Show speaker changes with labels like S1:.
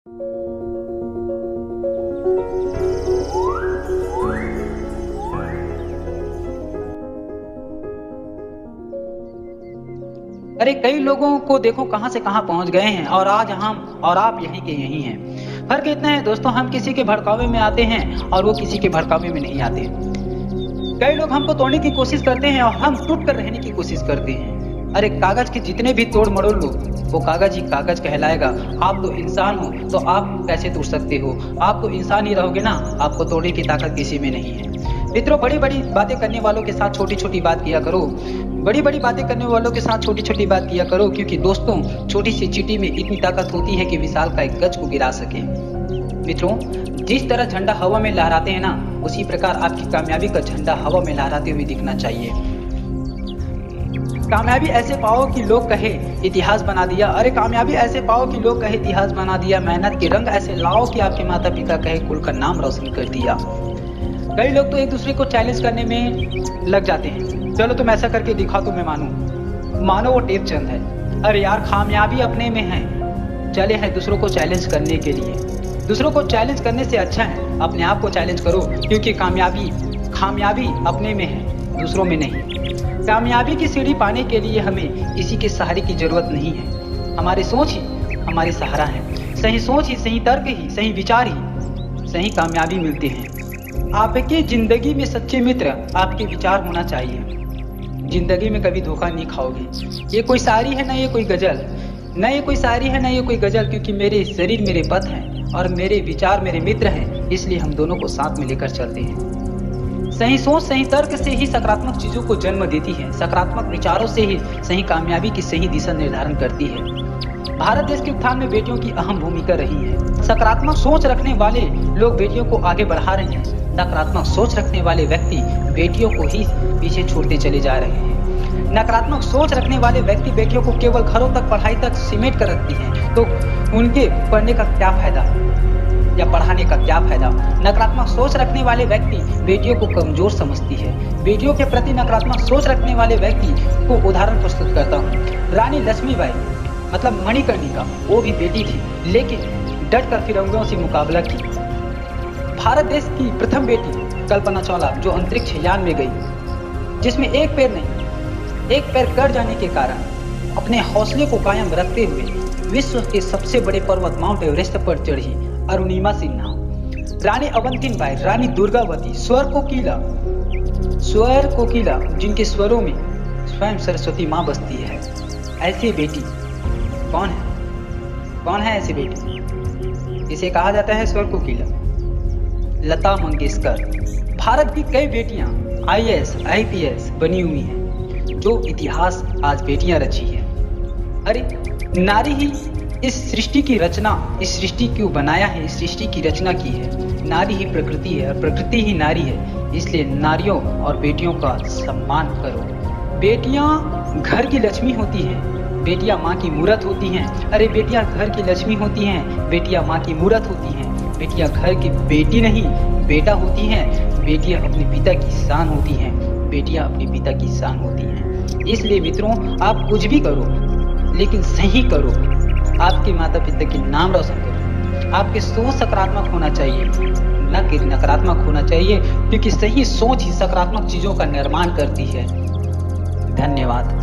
S1: अरे कई लोगों को देखो कहां से कहां पहुंच गए हैं और आज हम और आप यहीं के यहीं हैं। फर्क इतना है दोस्तों, हम किसी के भड़कावे में आते हैं और वो किसी के भड़कावे में नहीं आते। कई लोग हमको तोड़ने की कोशिश करते हैं और हम टूट कर रहने की कोशिश करते हैं। अरे कागज के जितने भी तोड़ मरोड़ लो, वो कागज ही कागज कहलाएगा। आप तो इंसान हो तो आप कैसे तोड़ सकते हो? आप तो इंसान ही रहोगे ना, आपको तोड़ने की ताकत किसी में नहीं है। मित्रों, बड़ी बड़ी बातें करने वालों के साथ छोटी छोटी बात किया करो। बड़ी बड़ी बातें करने वालों के साथ छोटी छोटी बात किया करो, क्योंकि दोस्तों छोटी सी चींटी में इतनी ताकत होती है कि विशाल का एक गज को गिरा सके। मित्रों, जिस तरह झंडा हवा में लहराते हैं ना, उसी प्रकार आपकी कामयाबी का झंडा हवा में लहराते हुए दिखना चाहिए। कामयाबी ऐसे पाओ कि लोग कहे इतिहास बना दिया। अरे कामयाबी ऐसे पाओ कि लोग कहे इतिहास बना दिया। मेहनत के रंग ऐसे लाओ कि आपके माता पिता कहे कुल का नाम रोशन कर दिया। कई लोग तो एक दूसरे को चैलेंज करने में लग जाते हैं। चलो तुम ऐसा करके दिखाओ तो मैं मानूं। मानो वो टेप चंद है। अरे यार, कामयाबी अपने में है, चले हैं दूसरों को चैलेंज करने के लिए। दूसरों को चैलेंज करने से अच्छा है अपने आप को चैलेंज करो, क्योंकि कामयाबी अपने में है, दूसरों में नहीं। कामयाबी की सीढ़ी पाने के लिए हमें किसी के सहारे की जरूरत नहीं है। हमारी सोच ही हमारी सहारा है। सही सोच ही, सही तर्क ही, सही विचार ही सही कामयाबी मिलती है। आपकी जिंदगी में सच्चे मित्र आपके विचार होना चाहिए। जिंदगी में कभी धोखा नहीं खाओगे। ये कोई शायरी है ना ये कोई गजल, न ये कोई शायरी है ना ये कोई गजल, क्योंकि मेरे शरीर मेरे पथ हैं और मेरे विचार मेरे मित्र हैं, इसलिए हम दोनों को साथ में लेकर चलते हैं। सही सोच सही तर्क से ही सकारात्मक चीजों को जन्म देती है। सकारात्मक विचारों से ही सही कामयाबी की सही दिशा निर्धारण करती है। भारत देश के उत्थान में बेटियों की अहम भूमिका रही है। सकारात्मक सोच रखने वाले लोग बेटियों को आगे बढ़ा रहे हैं। नकारात्मक सोच रखने वाले व्यक्ति बेटियों को ही पीछे छोड़ते चले जा रहे हैं। नकारात्मक सोच रखने वाले व्यक्ति बेटियों को केवल घरों तक, पढ़ाई तक सीमित कर रखती हैं, तो उनके पढ़ने का क्या फायदा या पढ़ाने का क्या फायदा? नकारात्मक सोच रखने वाले व्यक्ति बेटियों को कमजोर समझती है। बेटियों के प्रति नकारात्मक सोच रखने वाले व्यक्ति को उदाहरण प्रस्तुत करता हूँ। रानी लक्ष्मीबाई मतलब मणिकर्णिका, वो भी बेटी थी, लेकिन डट कर फिरंगियों से मुकाबला की। भारत देश की प्रथम बेटी कल्पना चावला, जो अंतरिक्ष यान में गई, जिसमें एक पैर नहीं, एक पैर कट जाने के कारण अपने हौसले को कायम रखते हुए विश्व के सबसे बड़े पर्वत माउंट एवरेस्ट पर चढ़ी अरुणिमा सिन्हा। रानी अवंतीबाई, रानी दुर्गावती, स्वर कोकिला, जिनके स्वरों में स्वयं सरस्वती माँ बसती है। ऐसी बेटी कौन है? कौन है ऐसी बेटी? इसे कहा जाता है स्वर कोकिला, लता मंगेशकर। भारत की कई बेटियां IAS, IPS बनी हुई हैं, जो इतिहास आज बेटियां रची है। अरे नारी ही इस सृष्टि की रचना, इस सृष्टि को बनाया है, इस सृष्टि की रचना की है। नारी ही प्रकृति है और प्रकृति ही नारी है, इसलिए नारियों और बेटियों का सम्मान करो। बेटियां घर की लक्ष्मी होती हैं, बेटियां माँ की मूरत होती हैं। अरे बेटियां घर की लक्ष्मी होती हैं, बेटियां माँ की मूरत होती हैं। बेटियां घर की बेटी नहीं बेटा होती हैं। बेटियां अपने पिता की शान होती हैं, बेटियां अपने पिता की शान होती हैं। इसलिए मित्रों, आप कुछ भी करो लेकिन सही करो। आपके माता पिता के नाम रोशन करो। आपकी सोच सकारात्मक होना चाहिए, न कि नकारात्मक होना चाहिए, क्योंकि सही सोच ही सकारात्मक चीजों का निर्माण करती है। धन्यवाद।